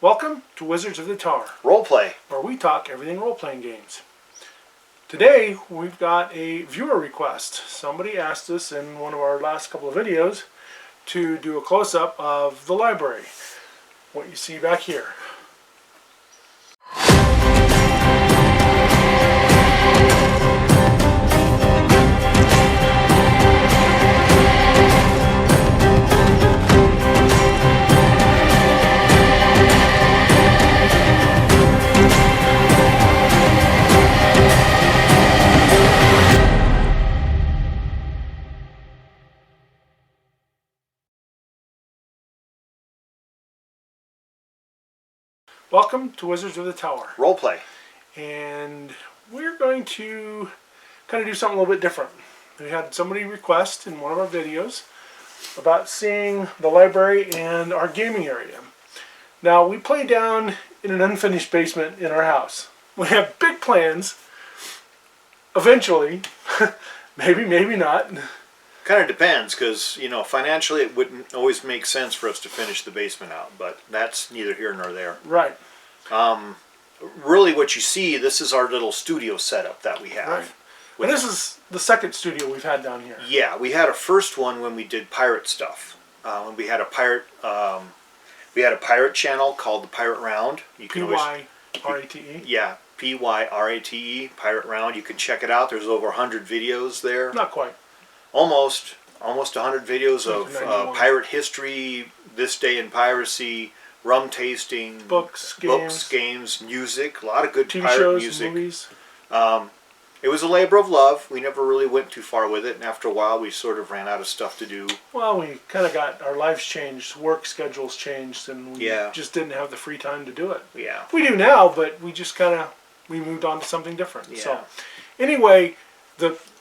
Welcome to Wizards of the Tower, Roleplay. where we talk everything role-playing games. Today, we've got a viewer request. Somebody asked us in one of our last couple of videos to do a close-up of the library. What you see back here. Welcome to Wizards of the Tower. Roleplay. And we're going to kind of do something a little bit different. We had somebody request in one of our videos about seeing the library and our gaming area. Now, we play down in an unfinished basement in our house. We have big plans, eventually, maybe not. Kind of depends, because, you know, financially it wouldn't always make sense for us to finish the basement out, but that's neither here nor there. Right. Really what you see, this is our little studio setup that we have. Right. And this is the second studio we've had down here. Yeah, we had a first one when we did pirate stuff. When we had a pirate channel called the Pirate Round. You can P-Y-R-A-T-E? Yeah, P-Y-R-A-T-E, Pirate Round. You can check it out. There's over 100 videos there. Not quite. Almost 100 videos of 91. pirate history, this day in piracy, rum tasting, books, games, music, a lot of good TV pirate shows, music. movies. It was a labor of love. We never really went too far with it, and after a while we sort of ran out of stuff to do. Well, we kind of got our lives changed, work schedules changed, and we just didn't have the free time to do it. Yeah. We do now, but we just we moved on to something different. Yeah. So, anyway,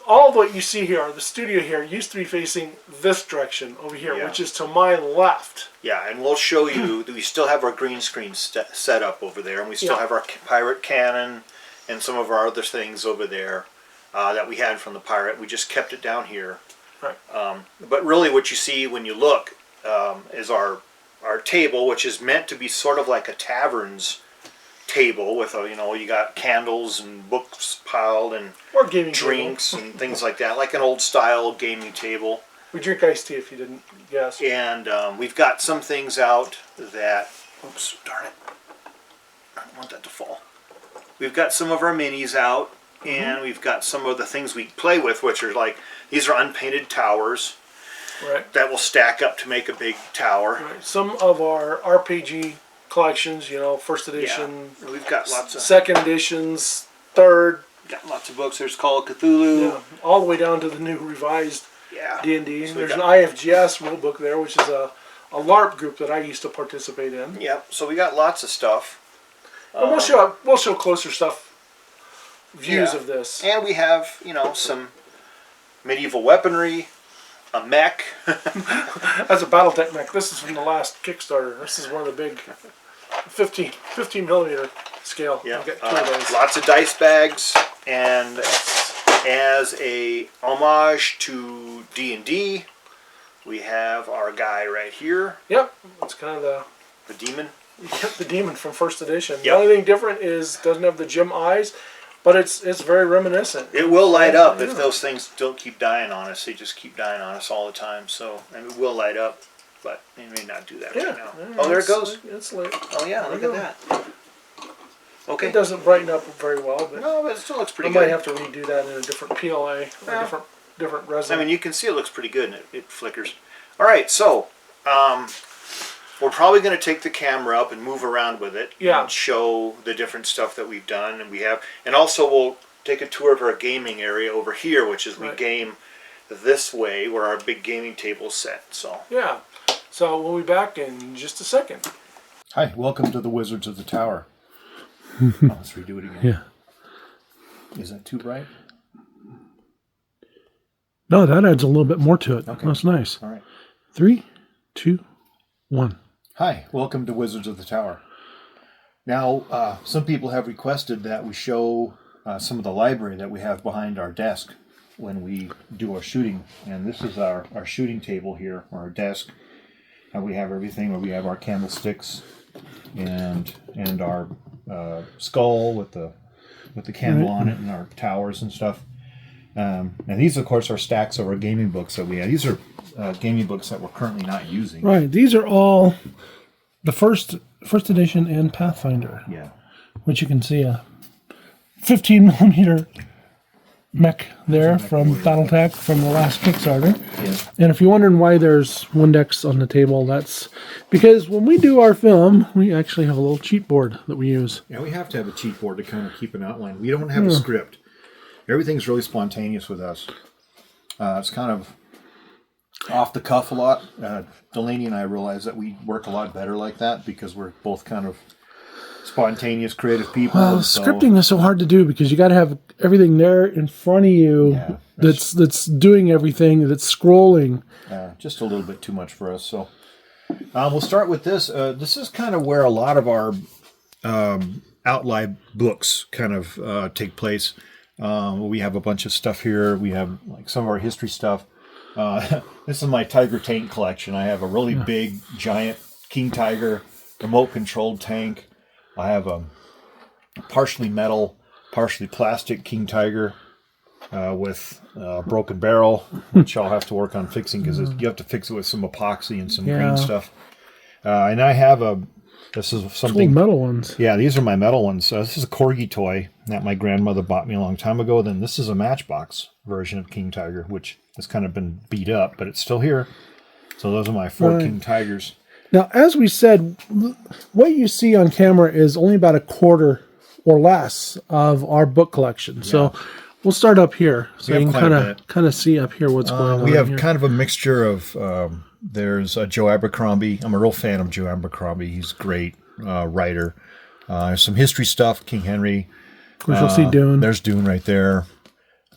all what you see here, the studio here, used to be facing this direction over here, which is to my left. Yeah, and we'll show you that we still have our green screen set up over there, and we still have our pirate cannon and some of our other things over there that we had from the pirate. We just kept it down here. Right. But really what you see when you look is our table, which is meant to be sort of like a tavern's table with you got candles and books piled and or gaming drinks and things like that, like an old style gaming table. We drink iced tea if you didn't guess. And we've got some things out that, oops, darn it, I don't want that to fall. We've got some of our minis out, and we've got some of the things we play with, which are like, these are unpainted towers that will stack up to make a big tower. Right. Some of our RPG collections, first edition. Yeah. We've got lots of second editions, third. Got lots of books. There's Call of Cthulhu. Yeah, all the way down to the new revised D&D. So there's an IFGS rulebook there, which is a LARP group that I used to participate in. Yep. So we got lots of stuff. And we'll show closer stuff, views of this. And we have some medieval weaponry, a mech. That's a BattleTech mech. This is from the last Kickstarter. This is one of the big 15 millimeter scale. Yeah, Get 2 of those. Lots of dice bags, and as a homage to D&D, we have our guy right here. Yep, it's kind of the demon. Yep, the demon from first edition. Yep. The only thing different is doesn't have the gem eyes, but it's very reminiscent. It will light up if those things don't keep dying on us. They just keep dying on us all the time. So, and it will light up, but it may not do that right now. Oh, there it goes. It's lit. Oh yeah, look at that. Okay. It doesn't brighten up very well, but no, but it still looks pretty I good. might have to redo that in a different PLA, or different resin. I mean, you can see it looks pretty good, and it flickers. All right, so we're probably going to take the camera up and move around with it and show the different stuff that we've done, and also we'll take a tour of our gaming area over here, which is we game this way where our big gaming table's set. So so we'll be back in just a second. Hi, welcome to the Wizards of the Tower. Let's redo it again. Yeah. Is that too bright? No, that adds a little bit more to it. Okay. That's nice. All right. 3, 2, 1. Hi, welcome to Wizards of the Tower. Now, some people have requested that we show some of the library that we have behind our desk when we do our shooting. And this is our shooting table here, or our desk. And we have everything, where we have our candlesticks and our skull with the candle on it, and our towers and stuff. And these, of course, are stacks of our gaming books that we have. These are gaming books that we're currently not using. Right. These are all the first edition and Pathfinder. Yeah. Which you can see a 15 millimeter mech there from BattleTech from the last Kickstarter. Yeah. And if you're wondering why there's Windex on the table, that's because when we do our film, we actually have a little cheat board that we use. Yeah, we have to have a cheat board to kind of keep an outline. We don't have a script. Everything's really spontaneous with us. It's kind of off the cuff a lot. Delaney and I realize that we work a lot better like that because we're both kind of spontaneous, creative people. Well, scripting is so hard to do because you got to have everything there in front of you. Yeah, that's doing everything. That's scrolling. Just a little bit too much for us. So we'll start with this. This is kind of where a lot of our outline books kind of take place. We have a bunch of stuff here. We have like some of our history stuff. This is my Tiger tank collection. I have a really big, giant King Tiger remote-controlled tank. I have a partially metal, partially plastic King Tiger with a broken barrel, which I'll have to work on fixing because you have to fix it with some epoxy and some green stuff. And I have this is something... Cool metal ones. Yeah, these are my metal ones. This is a Corgi toy that my grandmother bought me a long time ago. Then this is a Matchbox version of King Tiger, which has kind of been beat up, but it's still here. So those are my 4 King Tigers. Now, as we said, what you see on camera is only about a quarter or less of our book collection. Yeah. So we'll start up here, so you can kind of see up here what's going on. We have here. kind of a mixture of. There's Joe Abercrombie. I'm a real fan of Joe Abercrombie. He's a great writer. There's some history stuff. King Henry. Of course, you'll see Dune. There's Dune right there.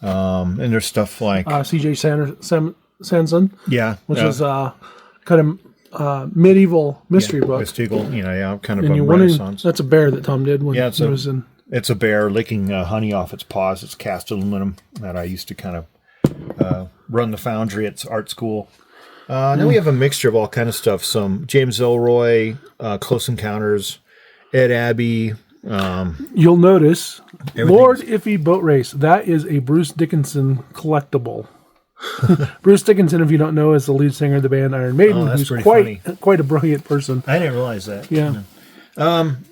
And there's stuff like C.J. Sanson. Yeah, which is kind of medieval mystery book. Mystical, kind of and a Renaissance. That's a bear that Tom did when he was in. It's a bear licking honey off its paws. It's cast aluminum that I used to kind of run the foundry at art school. Then we have a mixture of all kind of stuff. Some James Ellroy, Close Encounters, Ed Abbey. You'll notice Lord Iffy Boat Race. That is a Bruce Dickinson collectible. Bruce Dickinson, if you don't know, is the lead singer of the band Iron Maiden. Who's quite a brilliant person. I didn't realize that. Yeah. And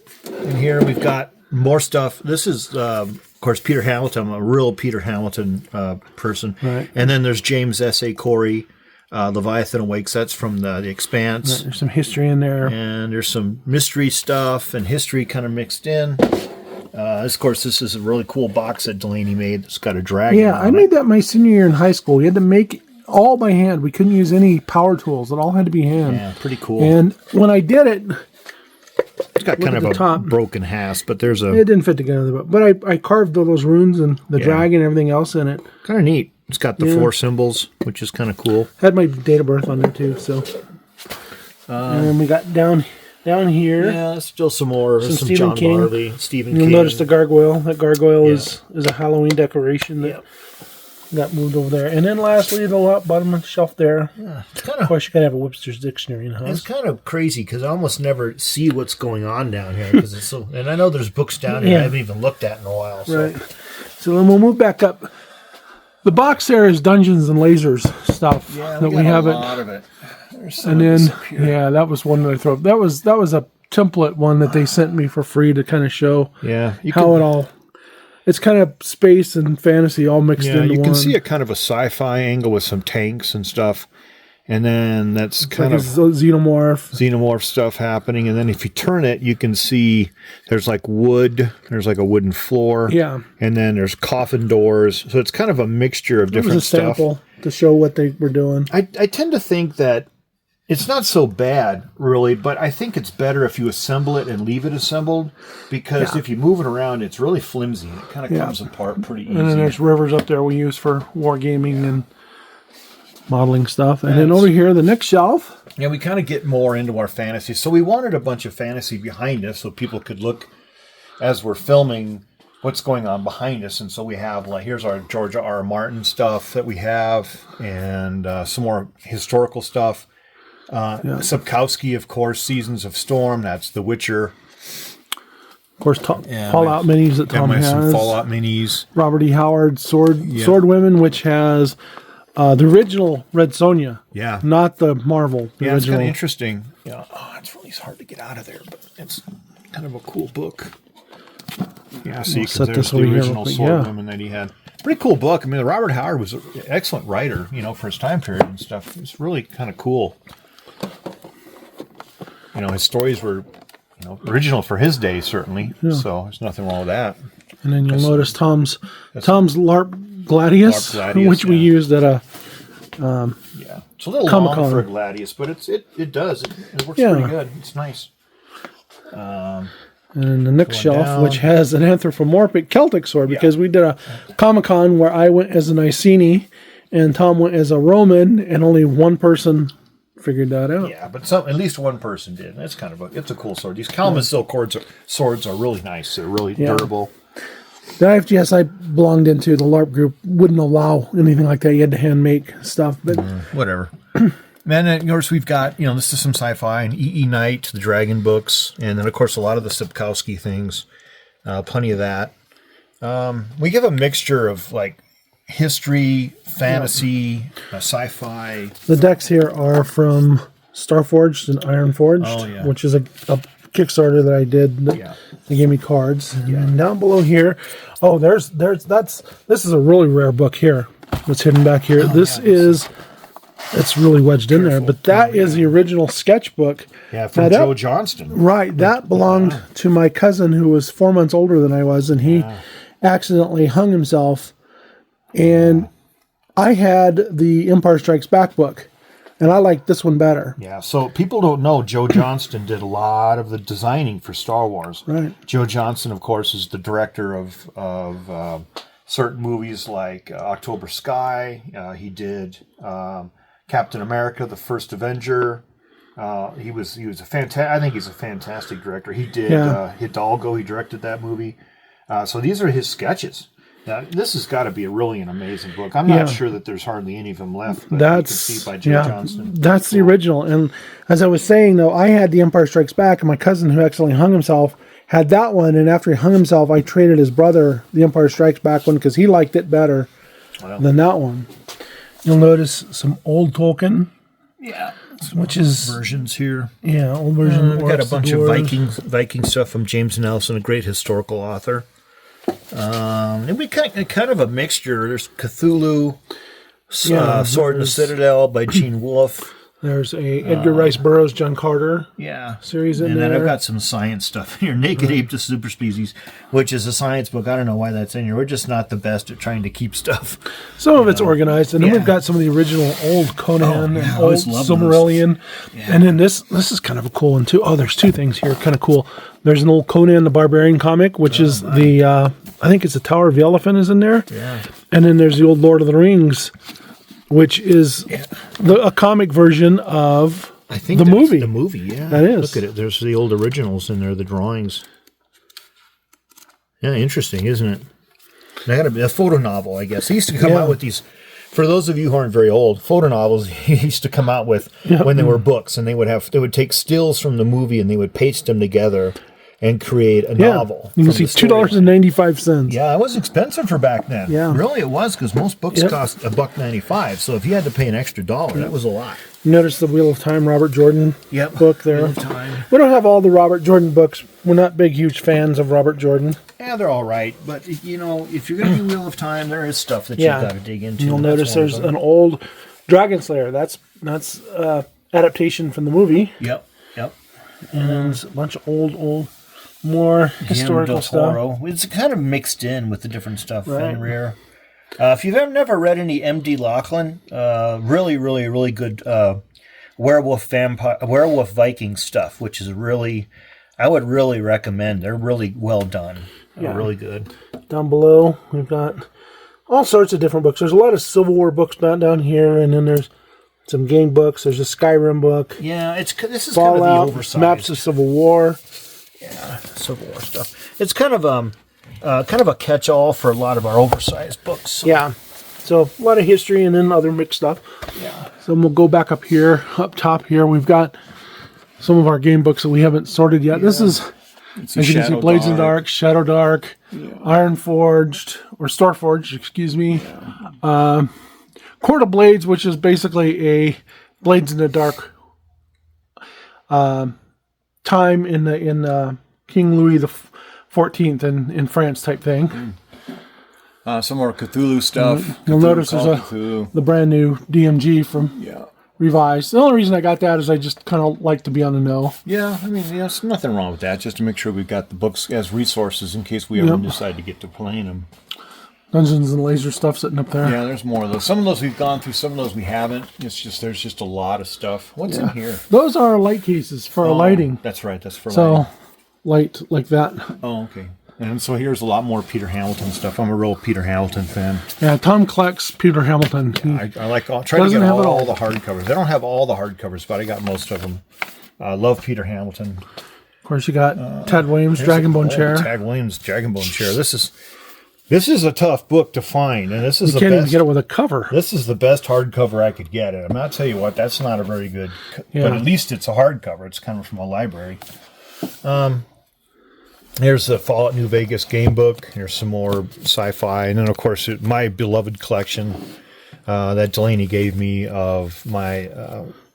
here we've got more stuff. This is, of course, Peter Hamilton. I'm a real Peter Hamilton person. Right. And then there's James S.A. Corey. Leviathan Awakes, that's from the Expanse. There's some history in there. And there's some mystery stuff and history kind of mixed in. Of course, this is a really cool box that Delaney made. It's got a dragon. Yeah, I made that my senior year in high school. We had to make it all by hand. We couldn't use any power tools. It all had to be hand. Yeah, pretty cool. And when I did it... It's got kind of a broken hasp, but there's a... It didn't fit together. But I carved all those runes and the dragon and everything else in it. Kind of neat. It's got the 4 symbols, which is kind of cool. Had my date of birth on there too. So, and then we got down here. Yeah, still some more. Some Stephen John King. Marley, Stephen King. You'll notice the gargoyle. That gargoyle is a Halloween decoration that got moved over there. And then lastly, the bottom of the shelf there. Yeah, it's kind of course, you gotta have a Webster's Dictionary in the house. It's kind of crazy because I almost never see what's going on down here because it's so. And I know there's books down here I haven't even looked at in a while. So. Right. So then we'll move back up. The box there is Dungeons and Lasers stuff that we have. A lot of it. And then that was one that I threw up. That was a template one that they sent me for free to kind of show how it all. It's kind of space and fantasy all mixed into one. Yeah, you can see a kind of a sci-fi angle with some tanks and stuff. And then that's kind of xenomorph stuff happening. And then if you turn it, you can see there's like wood. There's like a wooden floor. Yeah. And then there's coffin doors. So it's kind of a mixture of different stuff. It was a sample to show what they were doing. I tend to think that it's not so bad, really, but I think it's better if you assemble it and leave it assembled because if you move it around, it's really flimsy and it kind of comes apart pretty easy. And then there's rivers up there we use for wargaming and modeling stuff. And then over here, the next shelf. Yeah, we kind of get more into our fantasy. So we wanted a bunch of fantasy behind us so people could look as we're filming what's going on behind us. And so we have, like, here's our George R. Martin stuff that we have and some more historical stuff. Sapkowski, of course, Seasons of Storm. That's The Witcher. Of course, Fallout minis that Tom has. Some Fallout minis. Robert E. Howard, Sword Women, which has the original Red Sonja. Yeah. Not the Marvel. The Yeah, original. it's kind of interesting. It's really hard to get out of there, but it's kind of a cool book. Yeah, see, because there's the original Sword Women that he had. Pretty cool book. I mean, Robert Howard was an excellent writer, for his time period and stuff. It's really kind of cool. His stories were, original for his day, certainly. Yeah. So there's nothing wrong with that. And then you'll notice Tom's LARP Gladius, which we used at a it's a little Comic-Con. long for a Gladius, but it does. It works pretty good. It's nice. And the next shelf, which has an anthropomorphic Celtic sword, because we did a Comic-Con where I went as an Iceni and Tom went as a Roman, and only one person figured that out. Yeah, but at least one person did. That's it's a cool sword. These Kalamazoo swords are really nice. They're really durable. The IFGS I belonged into, the LARP group, wouldn't allow anything like that. You had to hand make stuff, but whatever. And then, of course, we've got, this is some sci-fi and E.E. Knight, the Dragon books, and then, of course, a lot of the Sapkowski things, plenty of that. We give a mixture of, history, fantasy, sci-fi. The decks here are from Starforged and Ironforged, which is a Kickstarter that I did. They gave me cards. And down below here, this is a really rare book here that's hidden back here. It's really wedged in there, but that is the original sketchbook. Yeah, from Joe Johnston. Right, that belonged to my cousin who was 4 months older than I was, and he accidentally hung himself. And I had the Empire Strikes Back book, and I liked this one better. Yeah, so people don't know Joe Johnston did a lot of the designing for Star Wars. Right. Joe Johnston, of course, is the director of certain movies like October Sky. He did Captain America, the First Avenger. He was a I think he's a fantastic director. He did Hidalgo. He directed that movie. So these are his sketches. Now, this has got to be really an amazing book. I'm not sure that there's hardly any of them left, but you can see by Joe Johnston. That's the original. And as I was saying, though, I had The Empire Strikes Back, and my cousin who accidentally hung himself had that one. And after he hung himself, I traded his brother The Empire Strikes Back one because he liked it better than that one. You'll notice some old Tolkien. Yeah. Which is versions here. Yeah, old version. We've got a bunch of Viking stuff from James Nelson, a great historical author. And we kind of a mixture. There's Cthulhu, Sword in the Citadel by Gene Wolfe. There's a Edgar Rice Burroughs, John Carter series in there. And then I've got some science stuff here. Naked Ape to Super Species, which is a science book. I don't know why that's in here. We're just not the best at trying to keep stuff. Some of it's organized. And then we've got some of the original old Conan and old Silmarillion. Yeah. And then this is kind of a cool one, too. Oh, there's two things here. Kind of cool. There's an old Conan the Barbarian comic, which is I think it's the Tower of the Elephant is in there. Yeah. And then there's the old Lord of the Rings, which is a comic version of the movie. The movie, yeah. That is. Look at it. There's the old originals in there, the drawings. Yeah, interesting, isn't it? They had a photo novel, I guess. They used to come out with these. For those of you who aren't very old, photo novels he used to come out with when they were books, and they would take stills from the movie and they would paste them together and create a novel. You can see $2.95. Yeah, it was expensive for back then. Yeah. Really, it was, because most books cost $1.95. So if you had to pay an extra $1, that was a lot. Notice the Wheel of Time Robert Jordan book there. Wheel of Time. We don't have all the Robert Jordan books. We're not big, huge fans of Robert Jordan. Yeah, they're all right. But, if you're going to do Wheel of Time, there is stuff that you've got to dig into. You'll notice there's an old Dragon Slayer. That's adaptation from the movie. Yep. And there's a bunch of old more historical stuff. It's kind of mixed in with the different stuff. Fenrir. If you've never read any M.D. Lachlan, really, really, really good werewolf Viking stuff, which is really, I would really recommend. They're really well done. Really good. Down below, we've got all sorts of different books. There's a lot of Civil War books down here, and then there's some game books. There's a Skyrim book. Yeah, this is Fallout, kind of the oversized. Maps of Civil War. Yeah, Civil War stuff. It's kind of a catch-all for a lot of our oversized books. So. Yeah, so a lot of history and then other mixed stuff. Yeah. So we'll go back up here, up top here. We've got some of our game books that we haven't sorted yet. This is, as you can see, Blades in the Dark, Shadow Dark, Iron Forged, or Storeforged, excuse me. Court of Blades, which is basically a Blades in the Dark time in King Louis the 14th in France type thing. Some more Cthulhu stuff. You'll notice there's the brand new DMG from Revised. The only reason I got that is I just kind of like to be on the know. Yeah, I mean, there's nothing wrong with that, just to make sure we've got the books as resources in case we ever decide to get to playing them. Dungeons and Laser stuff sitting up there. Yeah, there's more of those. Some of those we've gone through, some of those we haven't. It's just, there's just a lot of stuff. What's in here? Those are light cases for our lighting. That's right, that's for lighting. So, light like that. Oh, okay. And so here's a lot more Peter Hamilton stuff. I'm a real Peter Hamilton fan. Yeah, Tom collects Peter Hamilton. I like. I'll try to get all the hardcovers. I don't have all the hardcovers, but I got most of them. I love Peter Hamilton. Of course, you got Tad Williams, Dragonbone Chair. Tad Williams, Dragonbone Chair. This is a tough book to find, and this is you can't even get it with a cover. This is the best hardcover I could get. And I'm not tell you what, that's not a very good. But at least it's a hardcover. It's kind of from a library. Here's the Fallout New Vegas game book. Here's some more sci-fi. And then, of course, my beloved collection that Delaney gave me of my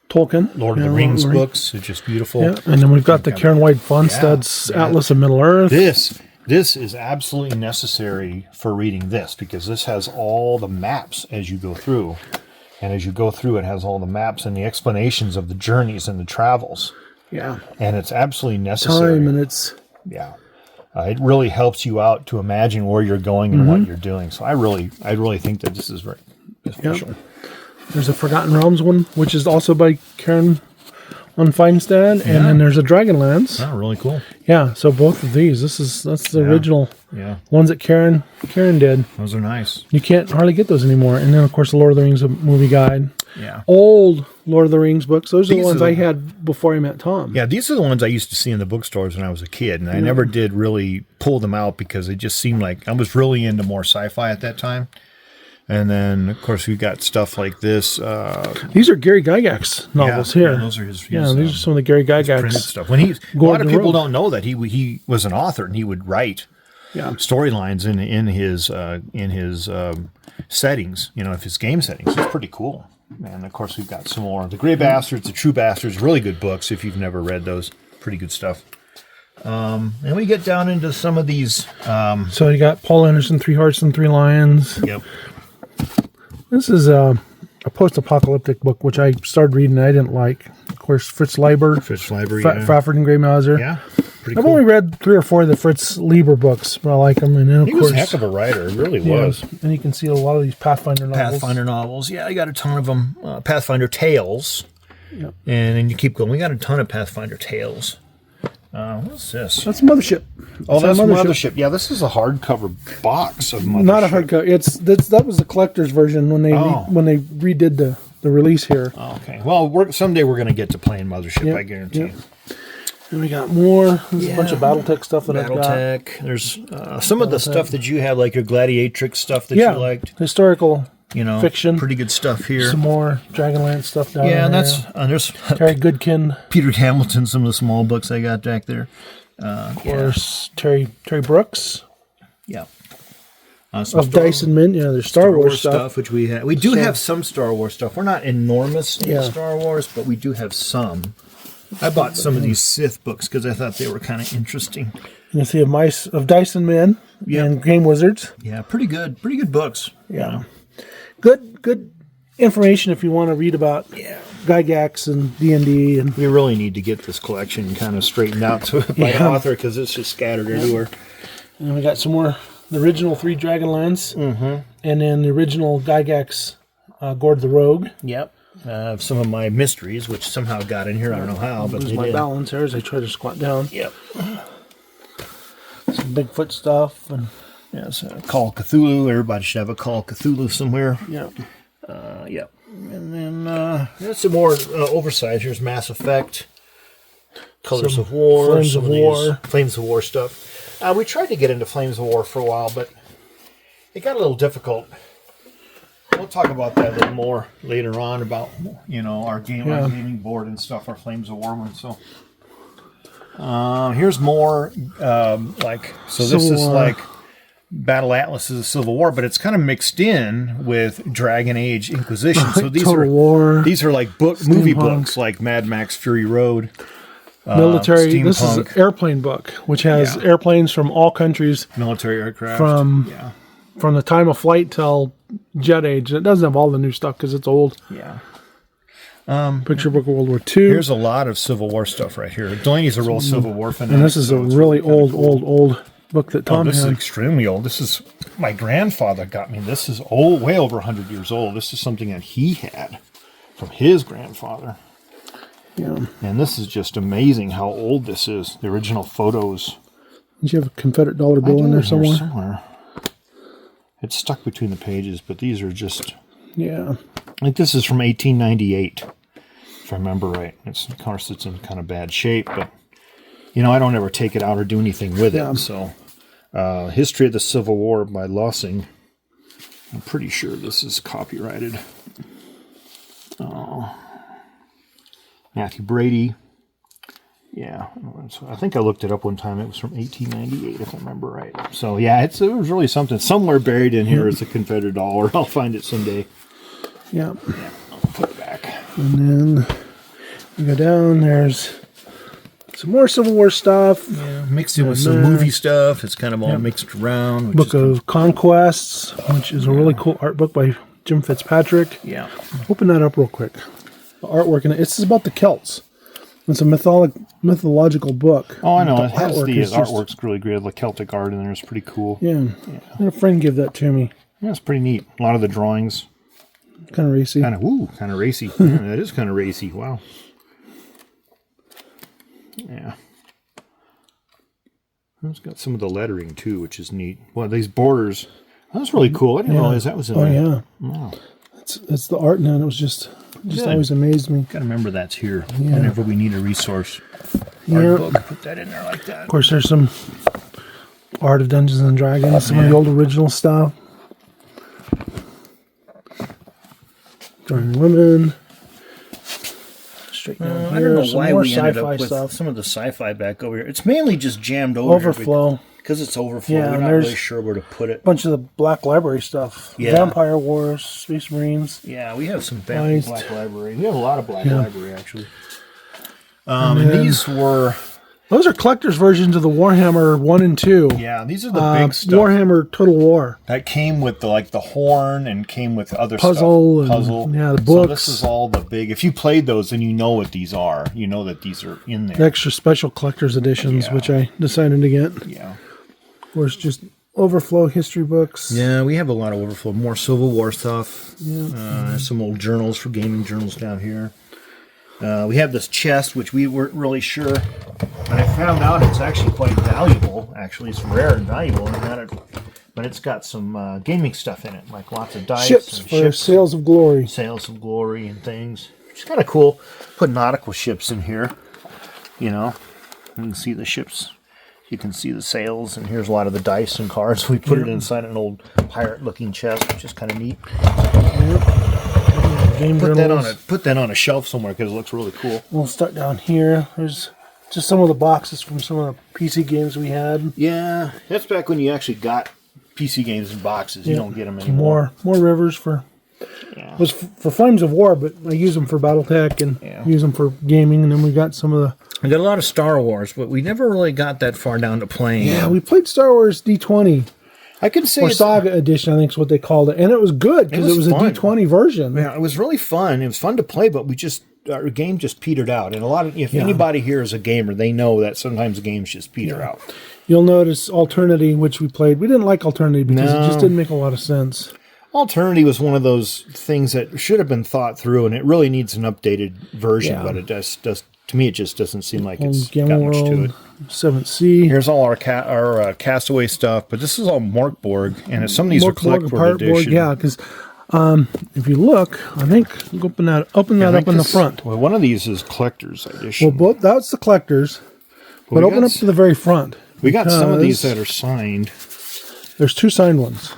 Tolkien. Lord of the Rings books. It's just beautiful. Yeah. And then we've got the Karen White Fonstad's Atlas of Middle-earth. This is absolutely necessary for reading this because this has all the maps as you go through. And as you go through, it has all the maps and the explanations of the journeys and the travels. Yeah. And it's absolutely necessary. Time and it's... Yeah. It really helps you out to imagine where you're going and what you're doing. So I really think that this is very beneficial. There's a Forgotten Realms one, which is also by Karen on Feinstein, and then there's a Dragonlance. Oh, really cool. Yeah, so both of these. That's the original ones that Karen did. Those are nice. You can't hardly get those anymore. And then of course the Lord of the Rings movie guide. Yeah. Old Lord of the Rings books. Those are the ones I had before I met Tom. Yeah, these are the ones I used to see in the bookstores when I was a kid, and I never did really pull them out because it just seemed like I was really into more sci-fi at that time. And then, of course, we got stuff like this. These are Gary Gygax novels here. Yeah, those are his. These are some of the Gary Gygax printed stuff. When a lot of people don't know that he was an author and he would write storylines in his settings. You know, of his game settings. It's pretty cool. And of course, we've got some more. The Gray Bastards, The True Bastards, really good books if you've never read those. Pretty good stuff. And we get down into some of these. So you got Paul Anderson, Three Hearts and Three Lions. Yep. This is a post-apocalyptic book, which I started reading and I didn't like. Of course, Fritz Leiber. Frafford and Gray Mauser. Yeah. I've only read 3 or 4 of the Fritz Leiber books, but I like them. And then, of course, was a heck of a writer. It really was. And you can see a lot of these Pathfinder novels. Yeah, I got a ton of them. Pathfinder Tales. Yep. And then you keep going. We got a ton of Pathfinder Tales. What's this? That's Mothership. Oh, that's Mothership. Yeah, this is a hardcover box of Mothership. Not a hardcover. That was the collector's version when they redid the release here. Oh, okay. Well, someday we're going to get to playing Mothership. I guarantee you. And we got more. There's a bunch of BattleTech stuff that I've got. BattleTech. There's some of the stuff that you have, like your Gladiatrix stuff that you liked. Historical. Fiction. Pretty good stuff here. Some more Dragonlance stuff down there. Yeah, and there's Terry Goodkin. Peter Hamilton, some of the small books I got back there. Of course, Terry Brooks. Yeah. Of Dice and Mint. Yeah, there's Star Wars stuff. Which we have. We do have some Star Wars stuff. We're not enormous in Star Wars, but we do have some. I bought some of these Sith books because I thought they were kind of interesting. You see of Dice and Men and Game Wizards. Yeah, pretty good books. Yeah. Good information if you want to read about Gygax and D&D. And we really need to get this collection kind of straightened out by the author because it's just scattered everywhere. And we got some more, the original 3 Dragonlance, and then the original Gygax Gord the Rogue. Yep. Some of my mysteries, which somehow got in here. I don't know how, but lose my balance here as I try to squat down. Yep. Some Bigfoot stuff and. Yes, Call of Cthulhu. Everybody should have a Call of Cthulhu somewhere. Yeah. Yep. And then there's some more oversized. Here's Mass Effect, Colors of War, Flames of War stuff. We tried to get into Flames of War for a while, but it got a little difficult. we'll talk about that a little more later on about, you know, our gaming board and stuff, our Flames of War one. So here's more so this is like Battle Atlas is a Civil War, but it's kind of mixed in with Dragon Age Inquisition. So these are like movie books like Mad Max Fury Road. Military. Steampunk. This is an airplane book, which has airplanes from all countries, military aircraft from the time of flight till jet age. It doesn't have all the new stuff because it's old. Yeah. Picture book of World War II. Here's a lot of Civil War stuff right here. Delaney's a real Civil War fanatic. And this is a really old book that Tom this had. is extremely old. This is my grandfather got me. This is old, way over 100 years old. This is something that he had from his grandfather. Yeah. And this is just amazing how old this is. The original photos. Did you have a Confederate dollar bill in there somewhere? It's stuck between the pages, but these are just... Yeah. I think this is from 1898, if I remember right. Of course, it's in kind of bad shape, but, you know, I don't ever take it out or do anything with it. So, History of the Civil War by Lossing. I'm pretty sure this is copyrighted. Matthew Brady. Yeah, I think I looked it up one time. It was from 1898, if I remember right. So, yeah, it was really something. Somewhere buried in here is the Confederate dollar. I'll find it someday. Yeah. I'll put it back. And then we go down. There's some more Civil War stuff. Yeah, mixed in with some movie stuff. It's kind of all mixed around. Book of Conquests, which is a really cool art book by Jim Fitzpatrick. Yeah. Open that up real quick. The artwork in it. It's about the Celts. It's a mythological book. Oh, I know. It has the artwork's really great. The Celtic art in there is pretty cool. Yeah. I had a friend give that to me. Yeah, it's pretty neat. A lot of the drawings. Kind of racy. Kind of racy. Yeah, that is kind of racy. Wow. Yeah. It's got some of the lettering, too, which is neat. Well, these borders. That's really cool. I didn't realize that was in there. Yeah. Wow. It's the art now. It was just always amazed me. Gotta remember that's here. Whenever we need a resource. Art book, put that in there like that. Of course, there's some art of Dungeons and Dragons, some of the old original stuff. Drawing women. Straight down here. I don't know some why more we ended sci-fi up with stuff. some of the sci-fi back over here. It's mainly just jammed over Overflow. Because it's overflow. Yeah, we're not really sure where to put it. A bunch of the Black Library stuff. Yeah. Vampire Wars, Space Marines. Yeah, we have some Black Library. We have a lot of Black Library, actually. And these were... Those are collector's versions of the Warhammer 1 and 2. Yeah, these are the big stuff. Warhammer Total War. That came with the horn and came with other Puzzle. stuff. Puzzle. Yeah, the books. So this is all the big... If you played those, then you know what these are. You know that these are in there. The extra special collector's editions, which I decided to get. Yeah. Of course, just overflow history books. Yeah, we have a lot of overflow. More Civil War stuff. Yeah. Some old journals for gaming journals down here. We have this chest, which we weren't really sure. But I found out it's actually quite valuable. Actually, it's rare and valuable. But it's got some gaming stuff in it, like lots of dice. Ships for Sails of Glory. Sails of Glory and things. It's kind of cool. Put nautical ships in here. You know, you can see the ships. You can see the sails, and here's a lot of the dice and cards. We put it inside an old pirate-looking chest, which is kind of neat. Put that on a shelf somewhere because it looks really cool. We'll start down here. There's just some of the boxes from some of the PC games we had. Yeah, that's back when you actually got PC games in boxes. You don't get them anymore. More rivers for... Yeah. It was for Flames of War, but I use them for BattleTech and use them for gaming, and then we got some of the... I got a lot of Star Wars, but we never really got that far down to playing. Yeah, we played Star Wars D20. I can say or Saga Edition, I think is what they called it. And it was good because it was a D20 version. Yeah, it was really fun. It was fun to play, but our game just petered out. And if anybody here is a gamer, they know that sometimes games just peter out. You'll notice Alternity, which we played. We didn't like Alternity because it just didn't make a lot of sense. Alternity was one of those things that should have been thought through, and it really needs an updated version, but it does to me, it just doesn't seem like it's got much to it. 7th Sea. Here's all our Castaway stuff, but this is all Morkborg, and some of these are collectible edition. Yeah, because if you look, I think open that up in the front. Well, one of these is collector's edition. Well, that's the collector's, but open up to the very front. We got some of these that are signed. There's 2 signed ones.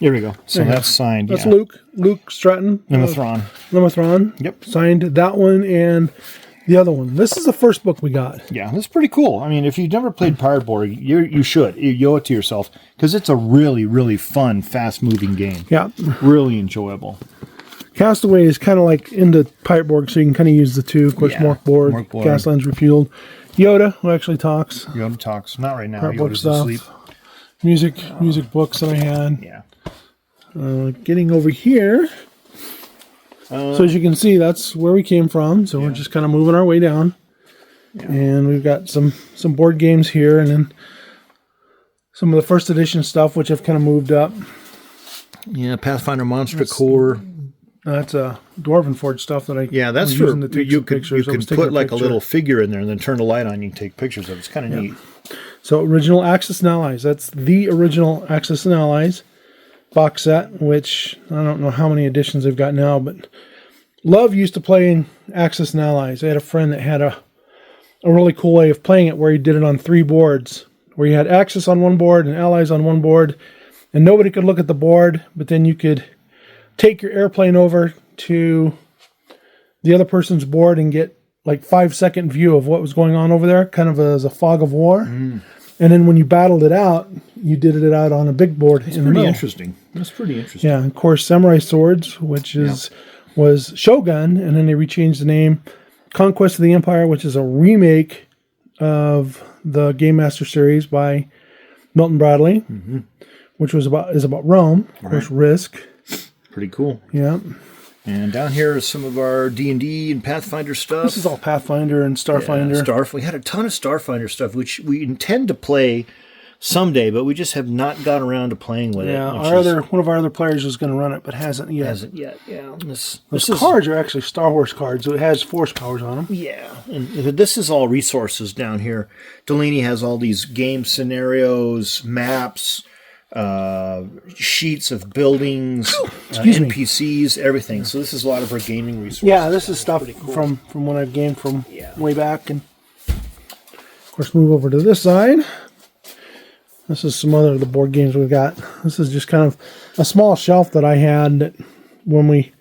Here we go. So There you that's go. signed. That's yeah. Luke Stratton. Limithron. Limithron. Yep. Signed that one and the other one. This is the first book we got. Yeah, that's pretty cool. I mean, if you've never played Pirate Board, you should. You owe it to yourself because it's a really, really fun, fast-moving game. Yeah. Really enjoyable. Castaway is kind of like into Pirate Board, so you can kind of use the two. Of course, Yeah, Mork Board, Mork Board. Gaslands Refueled. Yoda, who actually talks. Yoda talks. Not right now. Pirate book Yoda's stuff. asleep. Music books that I had. Yeah. Getting over here. So as you can see, that's where we came from. So we're just kind of moving our way down. Yeah. And we've got some board games here, and then some of the first edition stuff, which I've kind of moved up. Yeah, Pathfinder Monster Core. That's Dwarven Forge stuff that I That's was for using to take some pictures. You can put like a little figure in there and then turn the light on. You can take pictures of it. It's kind of neat. So original Axis and Allies. That's the original Axis and Allies box set, which I don't know how many editions they've got now, but Love used to play in Axis and Allies. I had a friend that had a really cool way of playing it where he did it on 3 boards, where you had Axis on one board and Allies on one board, and nobody could look at the board, but then you could take your airplane over to the other person's board and get like 5-second view of what was going on over there, kind of as a fog of war. And then when you battled it out, you did it out on a big board. That's pretty interesting. That's pretty interesting. Yeah, of course, Samurai Swords, which was Shogun, and then they rechanged the name. Conquest of the Empire, which is a remake of the Game Master series by Milton Bradley, which is about Rome. Of course, Risk. Pretty cool. Yeah. And down here is some of our D&D and Pathfinder stuff. This is all Pathfinder and Starfinder. Yeah, we had a ton of Starfinder stuff, which we intend to play someday, but we just have not gotten around to playing with it. Yeah, one of our other players is going to run it, but hasn't yet. Yeah. Those cards are actually Star Wars cards, so it has force powers on them. Yeah, and this is all resources down here. Delaney has all these game scenarios, maps, sheets of buildings, NPCs, everything. So this is a lot of her gaming resources. Yeah, this is stuff cool. from when I've gamed from way back. And of course, move over to this side. This is some other of the board games we've got. This is just kind of a small shelf that I had that when we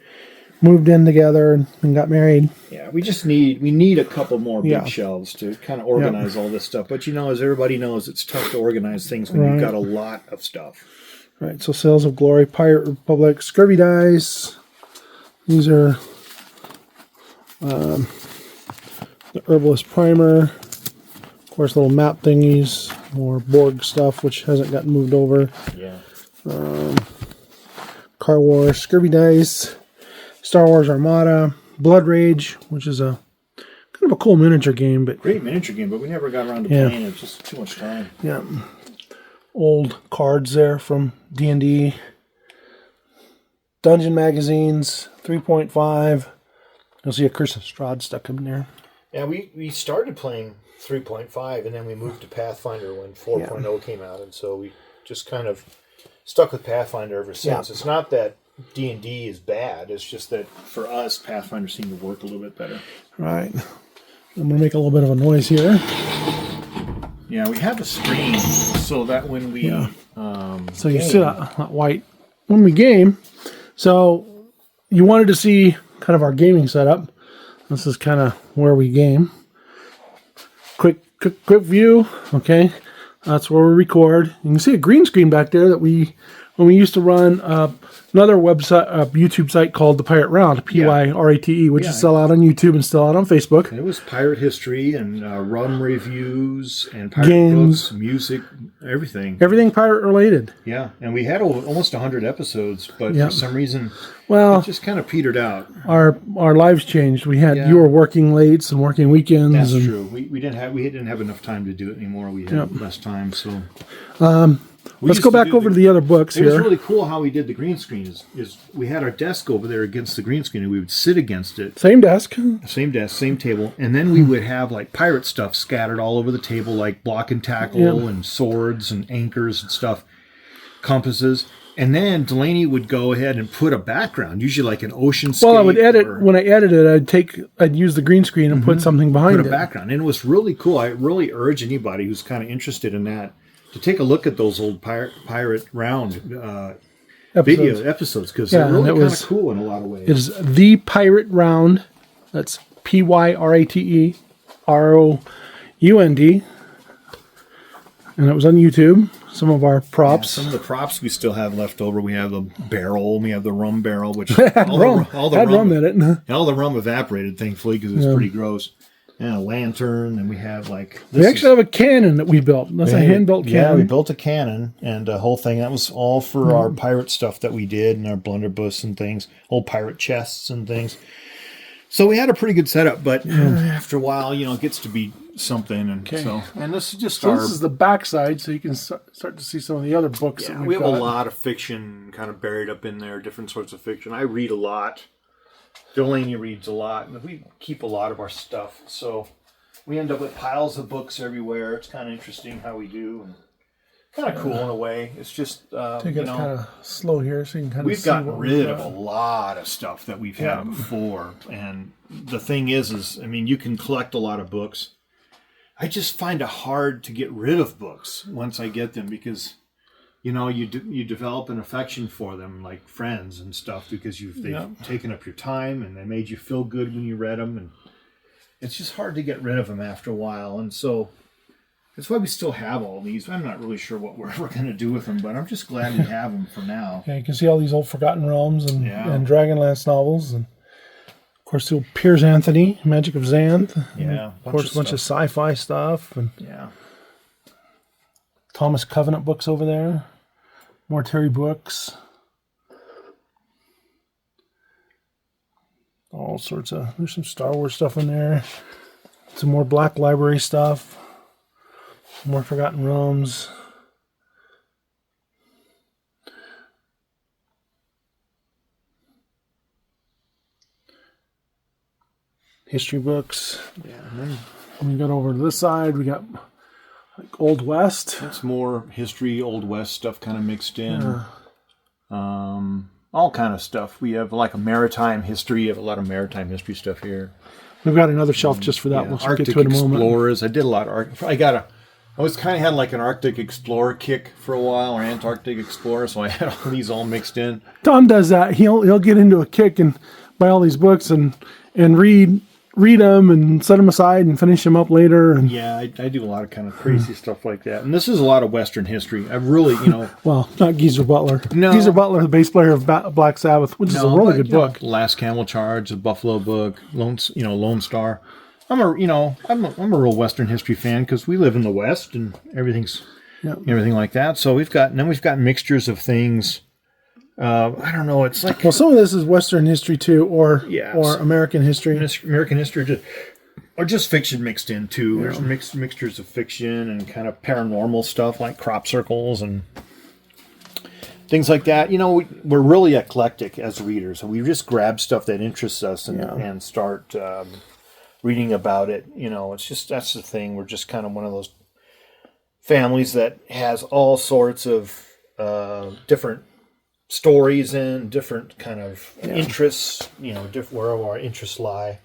moved in together and got married. Yeah, we need a couple more big shelves to kind of organize all this stuff. But as everybody knows, it's tough to organize things when you've got a lot of stuff. Right, so Sails of Glory, Pirate Republic, Scurvy Dice. These are the Herbalist Primer. Of course, little map thingies, more Borg stuff, which hasn't gotten moved over. Yeah. Car Wars, Scurvy Dice, Star Wars Armada, Blood Rage, which is a kind of a cool miniature game, but great miniature game, but we never got around to playing it. It's just too much time. Yeah. Old cards there from D&D. Dungeon magazines, 3.5. You'll see a Curse of Strahd stuck in there. Yeah, we started playing 3.5, and then we moved to Pathfinder when 4.0 came out, and so we just kind of stuck with Pathfinder ever since. It's not that D&D is bad, it's just that for us, Pathfinder seemed to work a little bit better. Right. I'm going to make a little bit of a noise here. Yeah, we have a screen so that when we so you see that white when we game. So you wanted to see kind of our gaming setup. This is kind of where we game. Quick view. Okay, that's where we record. You can see a green screen back there that when we used to run another website, YouTube site called The Pirate Round, Pyrate, which is still out on YouTube and still out on Facebook. It was pirate history and rum reviews and pirate games, books, music, everything. Everything pirate related. Yeah, and we had almost 100 episodes, but for some reason, it just kind of petered out. Our lives changed. We had you were working late and working weekends. That's true. We didn't have enough time to do it anymore. We had less time, so. Let's go back over to the other books here. It was really cool how we did the green screen. Is we had our desk over there against the green screen, and we would sit against it. Same desk, same table, and then we would have like pirate stuff scattered all over the table, like block and tackle and swords and anchors and stuff, compasses. And then Delaney would go ahead and put a background, usually like an ocean scape. Well, I would edit. When I edited, I'd use the green screen and put something behind it. Put a background, and it was really cool. I really urge anybody who's kind of interested in that to take a look at those old pirate round video episodes because Yeah, they're really and it kind of was- cool in a lot of ways. It is The Pirate Round. That's PYRATEROUND. And it was on YouTube. Some of our props. Some of the props we still have left over. We have the barrel. We have the rum barrel, which Had rum. all the Had rum rum in it. all the rum evaporated, thankfully, because it's pretty gross. And a lantern, and we have like We actually have a cannon that we built. That's a hand-built cannon. Yeah, we built a cannon and a whole thing. That was all for our pirate stuff that we did and our blunderbuss and things, old pirate chests and things. So we had a pretty good setup, but after a while, it gets to be something. And and this is just So our. this is the backside, so you can start to see some of the other books. Yeah, that we have got. a lot of fiction kind of buried up in there, different sorts of fiction. I read a lot. Delaney reads a lot, and we keep a lot of our stuff. So we end up with piles of books everywhere. It's kind of interesting how we do, and kind of cool in a way. It's just, Take it kind of slow here, so you can kind of we've see gotten what rid we've of got. a lot of stuff that we've had before. And the thing is, I mean, you can collect a lot of books. I just find it hard to get rid of books once I get them because, you develop an affection for them like friends and stuff because they've taken up your time and they made you feel good when you read them. And it's just hard to get rid of them after a while. And so that's why we still have all these. I'm not really sure what we're ever going to do with them, but I'm just glad we have them for now. Yeah, you can see all these old Forgotten Realms and Dragonlance novels, and of course the old Piers Anthony, Magic of Xanth. Yeah, Of course, a bunch of sci-fi stuff, and Thomas Covenant books over there. More Terry books. All sorts of. There's some Star Wars stuff in there. Some more Black Library stuff. More Forgotten Realms. History books. Yeah, and then We got over to this side. We got like Old West. that's more history, Old West stuff kind of mixed in. All kind of stuff. We have like a maritime history. You have a lot of maritime history stuff here. We've got another shelf just for that. We'll Arctic get to it in a moment. Explorers. I did a lot of I was kind of had like an Arctic Explorer kick for a while, or Antarctic Explorer, so I had all these all mixed in. Tom does that. He'll get into a kick and buy all these books and read them and set them aside and finish them up later. And Yeah, I do a lot of kind of crazy stuff like that. And this is a lot of Western history. I've really, well, not Geezer Butler. No. Geezer Butler, the bass player of Black Sabbath, which is a really good book. Last Camel Charge, the Buffalo Book, Lone Star. I'm a real Western history fan because we live in the West and everything like that. So we've got mixtures of things. I don't know. It's like Well, some of this is Western history too, or American history. American history, or just fiction mixed in too. There's mixtures of fiction and kind of paranormal stuff like crop circles and things like that. We're really eclectic as readers, and we just grab stuff that interests us and start reading about it. It's just that's the thing. We're just kind of one of those families that has all sorts of different stories and different kind of interests, where our interests lie.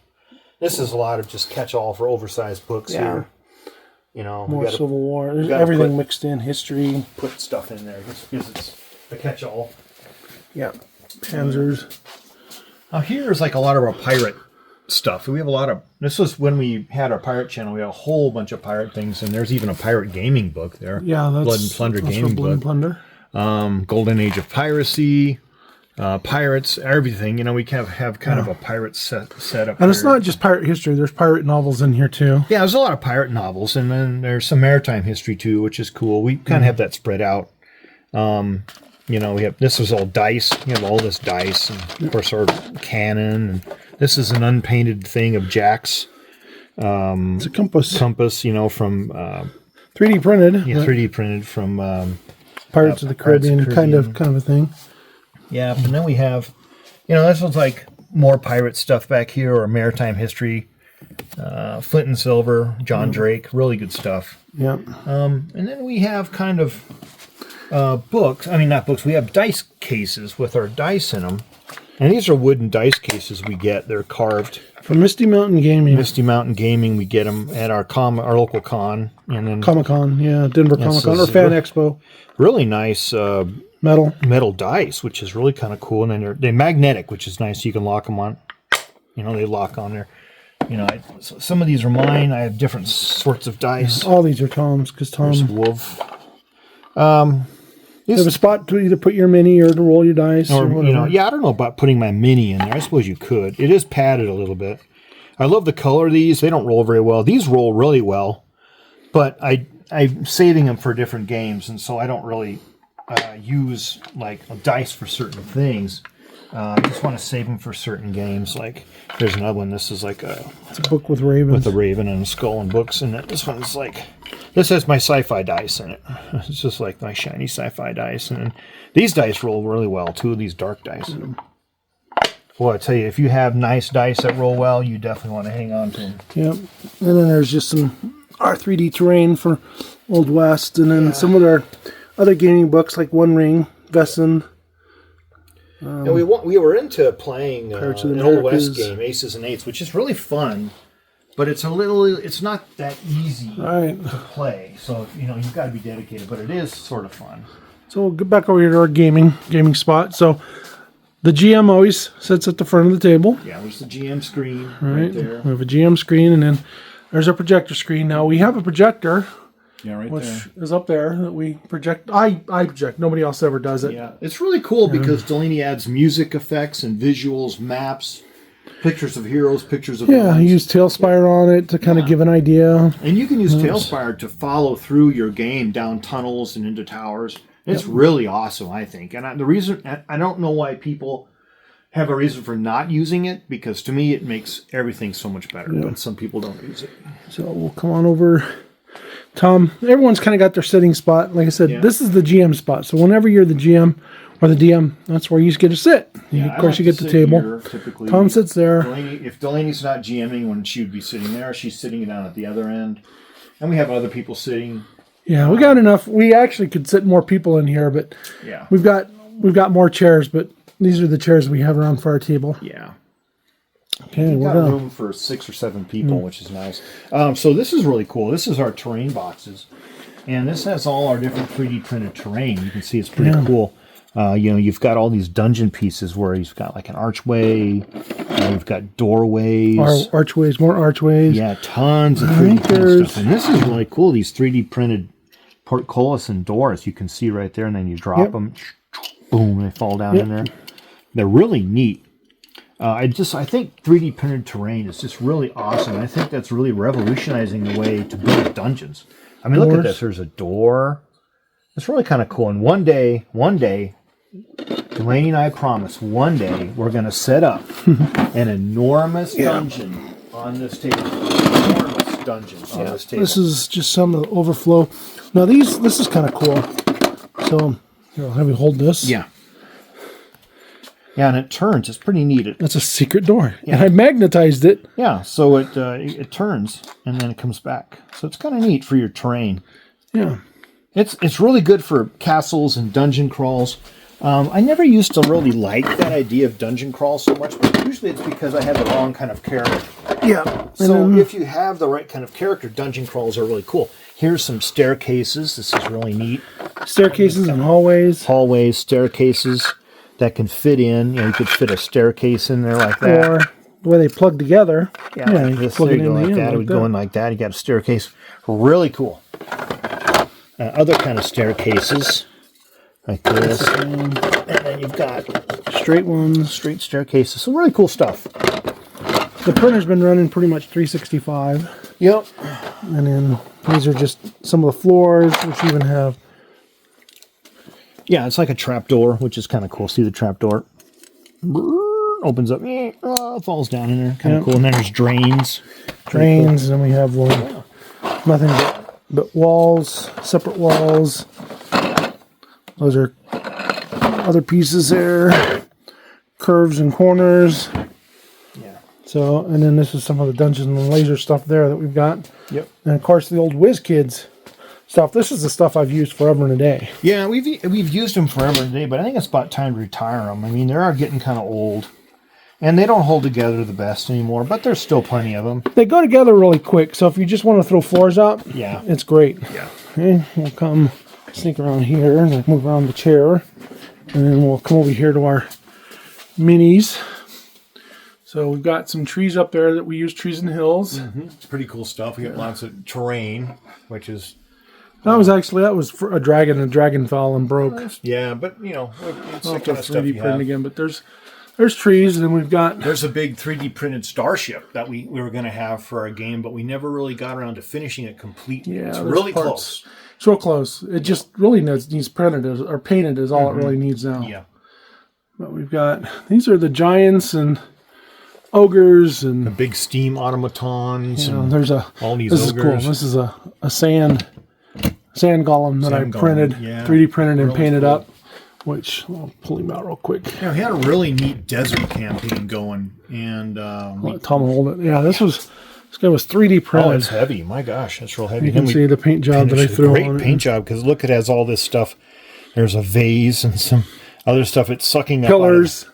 This is a lot of just catch-all for oversized books here. More Civil War. There's everything mixed in. History. Put stuff in there just because it's a catch-all. Yeah. Panzers. Now here's like a lot of our pirate stuff. We have a lot of. This was when we had our pirate channel. We had a whole bunch of pirate things, and there's even a pirate gaming book there. Yeah, that's Blood and Plunder gaming Blood and book. Plunder. Golden Age of Piracy, pirates, everything. We have kind of a pirate set up. And it's not just pirate history. There's pirate novels in here too. Yeah, there's a lot of pirate novels, and then there's some maritime history too, which is cool. We kind of have that spread out. We have this is all dice. We have all this dice, and of course our cannon. And this is an unpainted thing of Jack's. It's a compass. Compass, from 3D printed. 3D printed from Pirates of the Caribbean, kind of a thing. Yeah, and then we have, this one's like more pirate stuff back here, or maritime history. Flint and Silver, John Drake, really good stuff. Yeah. And then we have kind of books. I mean, not books. We have dice cases with our dice in them. And these are wooden dice cases we get. They're carved. From Misty Mountain Gaming. Misty Mountain Gaming, we get them at our local con. And then Comic-Con, Denver Comic-Con, or Fan Expo. really nice metal dice, which is really kind of cool. And then they're magnetic, which is nice. You can lock them on. You know, they lock on there. You know, so some of these are mine. I have different sorts of dice. All these are Tom's, because There's Tom... Wolf. You have a spot to either put your mini or to roll your dice or whatever. You know, yeah, I don't know about putting my mini in there. I suppose you could. It is padded a little bit. I love the color of these. They don't roll very well. These roll really well, but I'm saving them for different games, and so I don't really use like a dice for certain things. I just want to save them for certain games. Like, there's another one. This is like it's a book with ravens. With a raven and a skull and books, and this one's like, this has my sci-fi dice in it. It's just like my shiny sci-fi dice, and these dice roll really well too. These dark dice. Well, I tell you, if you have nice dice that roll well, you definitely want to hang on to them. Yep. And then there's just some R3D terrain for Old West, and then some of our other gaming books like One Ring, Vesson. And we were into playing an Old West Americas. game, Aces and Eights, which is really fun, but it's not that easy to play. So, you know, you've got to be dedicated, but it is sort of fun. So we'll get back over here to our gaming spot. So the GM always sits at the front of the table. Yeah, there's the GM screen Right there. We have a GM screen, and then there's our projector screen. Now we have a projector, which is up there that we project. I project. Nobody else ever does it. Yeah, it's really cool because Delaney adds music effects and visuals, maps, pictures of heroes, pictures of I villains. use Tailspire on it to kind of give an idea. And you can use Tailspire to follow through your game down tunnels and into towers. It's really awesome, I think. And the reason, I don't know why people have a reason for not using it, because to me it makes everything so much better, but some people don't use it. So we'll come on over. Tom, everyone's kind of got their sitting spot. Like I said, this is the GM spot. So whenever you're the GM or the DM, that's where you get to sit. Of course, you get the table. Here, typically. Tom sits there. If Delaney's not GMing when she would be sitting there, she's sitting down at the other end. And we have other people sitting. Yeah, we got enough. We actually could sit more people in here, but we've got more chairs, but these are the chairs we have around for our table. Yeah. Okay, We've we're got done. room for 6 or 7 people, which is nice. So this is really cool. This is our terrain boxes. And this has all our different 3D printed terrain. You can see it's pretty cool. You know, you've got all these dungeon pieces where you've got like an archway. You've got doorways. Archways, more archways. Yeah, tons of 3D printed stuff. And this is really cool. These 3D printed portcullis and doors you can see right there, and then you drop them. Boom, they fall down in there. They're really neat. I think 3D printed terrain is just really awesome. I think that's really revolutionizing the way to build dungeons. I mean, look at this. There's a door. It's really kind of cool. And one day, Delaney and I promise, one day we're going to set up an enormous dungeon on this table. Enormous dungeon on this table. This is just some of the overflow. Now this is kind of cool. So here, I'll have you hold this. Yeah. Yeah, and it turns. It's pretty neat. That's a secret door. Yeah. And I magnetized it. Yeah, so it turns and then it comes back. So it's kind of neat for your terrain. Yeah. It's really good for castles and dungeon crawls. I never used to really like that idea of dungeon crawl so much, but usually it's because I have the wrong kind of character. Yeah. So if you have the right kind of character, dungeon crawls are really cool. Here's some staircases. This is really neat. Staircases and hallways. Hallways, staircases that can fit in. You know, you could fit a staircase in there like that. Or the way they plug together. Yeah, like this. There you go, like that. It would go in like that. You got a staircase. Really cool. Other kind of staircases. Like this. And then you've got straight ones. Straight staircases. Some really cool stuff. The printer's been running pretty much 365. Yep. And then these are just some of the floors, which even have... Yeah, it's like a trapdoor, which is kind of cool. See the trapdoor? Opens up, falls down in there. Kind of cool. And then there's drains. Drains, and then we have nothing but walls, separate walls. Those are other pieces there. Curves and corners. Yeah. So, and then this is some of the Dungeons and Laser stuff there that we've got. Yep. And of course the old WizKids stuff. This is the stuff I've used forever and a day. Yeah, we've used them forever and a day, but I think it's about time to retire them. I mean, they are getting kind of old. And they don't hold together the best anymore, but there's still plenty of them. They go together really quick, so if you just want to throw floors up, it's great. Yeah. Okay, we'll come sneak around here and move around the chair. And then we'll come over here to our minis. So we've got some trees up there that we use, trees and hills. It's pretty cool stuff. We got lots of terrain, which is... That was for a dragon. A dragon fell and broke. Yeah, but, you know, it's I'll the have to kind of stuff 3D you print have. again, but there's trees, and we've got... There's a big 3D printed starship that we were going to have for our game, but we never really got around to finishing it completely. Yeah, it's there's really parts. close. It's real close. It just really needs printed or painted is all it really needs now. Yeah. But we've got... These are the giants and ogres and... The big steam automatons. You know, and there's all these This ogres. is cool. This is a sand golem that I Sand golem, printed, yeah. 3D printed and Really painted cool. up. Which I'll pull him out real quick. Yeah, we had a really neat desert campaign going, and Let Tom hold it. Yeah, this guy was 3D printed. it's heavy. My gosh, that's real heavy. You can see the paint job that I threw great on paint job, because look, it has all this stuff. There's a vase and some other stuff. It's sucking up Pillars.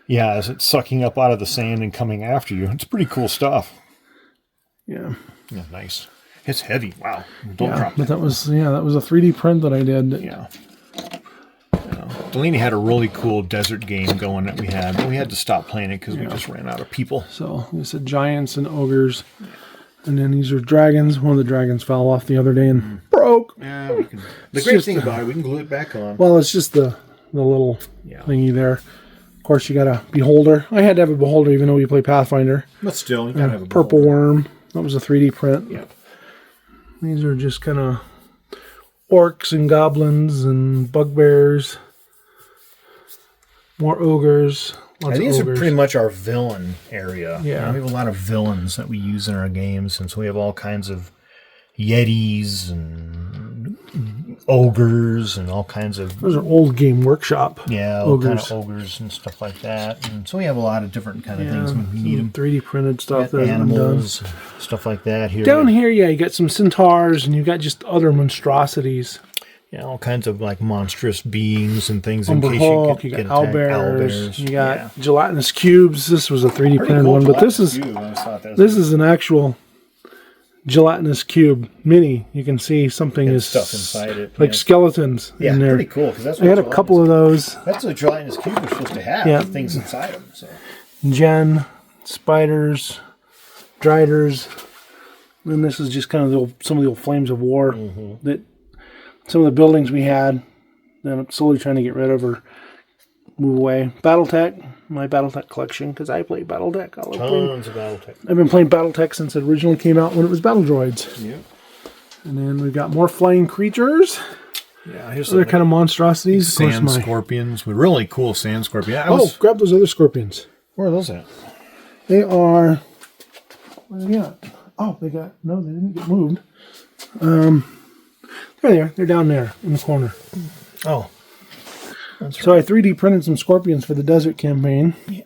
it's sucking up out of the sand and coming after you. It's pretty cool stuff. Yeah. Yeah, nice. It's heavy. Wow. Don't drop But that. that was a 3D print that I did. Yeah. Delaney had a really cool desert game going that we had, but we had to stop playing it because we just ran out of people. So we said giants and ogres. And then these are dragons. One of the dragons fell off the other day and broke. Yeah, we can. The It's great just thing about it, we can glue it back on. Well, it's just the little Yeah. thingy there. Of course, you got a beholder. I had to have a beholder even though we play Pathfinder. But still, you gotta have a Purple beholder. worm. That was a 3D print. Yeah. These are just kind of orcs and goblins and bugbears. More ogres. Lots These of are ogres. pretty much our villain area. Yeah. We have a lot of villains that we use in our games, and so we have all kinds of yetis and ogres and all kinds of Those are old game workshop. all kind ogres. of ogres and stuff like that. And so we have a lot of different kind of things when we need them. 3D printed stuff that hasn't been done. Animals, stuff like that. Here, Down here, yeah, you got some centaurs and you got just other monstrosities. all kinds of like monstrous beings and things. Umber in case Hulk, you you get got attacked. owlbears, you got gelatinous cubes. This was a 3D printed one, but this is an actual gelatinous cube mini. You can see something is stuff inside it, like skeletons in there. pretty cool. 'Cause that's I what had a gelatinous- couple of those. That's what gelatinous cube are supposed to have. Yeah. Things inside them. So. Gen, spiders, driders. And this is just kind of some of the old flames of war that some of the buildings we had that I'm slowly trying to get rid of or move away. BattleTech, my BattleTech collection, because I play BattleTech. Tons of BattleTech. I've been playing BattleTech since it originally came out when it was Battle Droids. Yeah. And then we've got more flying creatures. Yeah, here's Other kind of monstrosities. Of course, sand scorpions. With really cool sand scorpion. grab those other scorpions. Where are those at? They are... What do they got? Oh, they didn't get moved. There they are. They're down there in the corner. Oh. So I 3D printed some scorpions for the desert campaign. You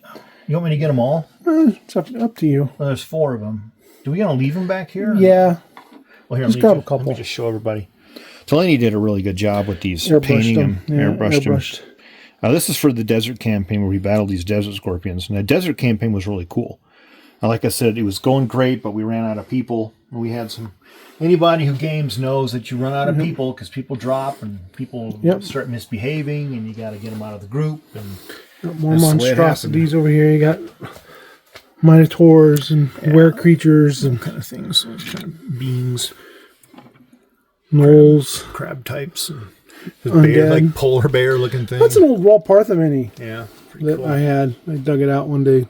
want me to get them all? It's up to you. Well, there's 4 of them. Do we got to leave them back here? Yeah. Well, here, Just grab a couple. Let me just show everybody. Delaney did a really good job with these, Airbrushed painting them, them. Yeah, airbrushed them. airbrushed. This is for the desert campaign where we battled these desert scorpions. And the desert campaign was really cool. Like I said, it was going great, but we ran out of people. And we had some... Anybody who games knows that you run out of people because people drop and people start misbehaving, and you got to get them out of the group. And Got more that's the way it monstrosities over here. You got minotaurs and were creatures and kind of things, those kind of beings, gnolls. crab types, and this bear, like polar bear looking thing. That's an old Walpartha mini Yeah, that cool. I had. I dug it out one day.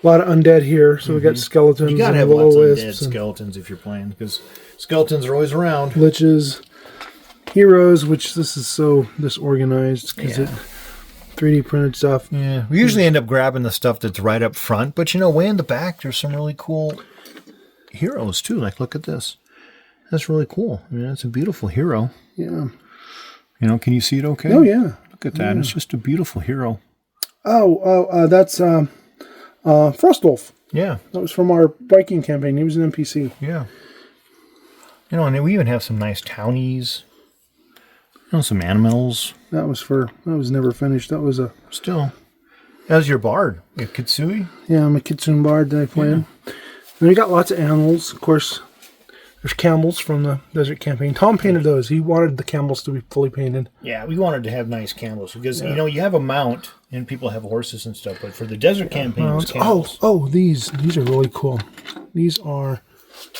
A lot of undead here, so we got skeletons. You gotta and have willow lots of dead wisps and skeletons if you're playing, because skeletons are always around. liches, heroes, which this is so disorganized because it 3D printed stuff. Yeah, we usually end up grabbing the stuff that's right up front, but way in the back there's some really cool heroes too. Like, look at this. That's really cool. I mean, that's a beautiful hero. Yeah. Can you see it okay? Oh yeah. Look at that. It's just a beautiful hero. That's Frostwolf. Yeah. That was from our Viking campaign. He was an NPC. Yeah. And we even have some nice townies. Some animals. That was never finished. That was Still. That was your bard. Your Kitsui. I'm a Kitsune Bard that I played. And we got lots of animals. Of course, There's camels from the desert campaign. Tom painted those. He wanted the camels to be fully painted. Yeah, we wanted to have nice camels because you know you have a mount and people have horses and stuff, but for the desert campaign, it was camels. These are really cool. These were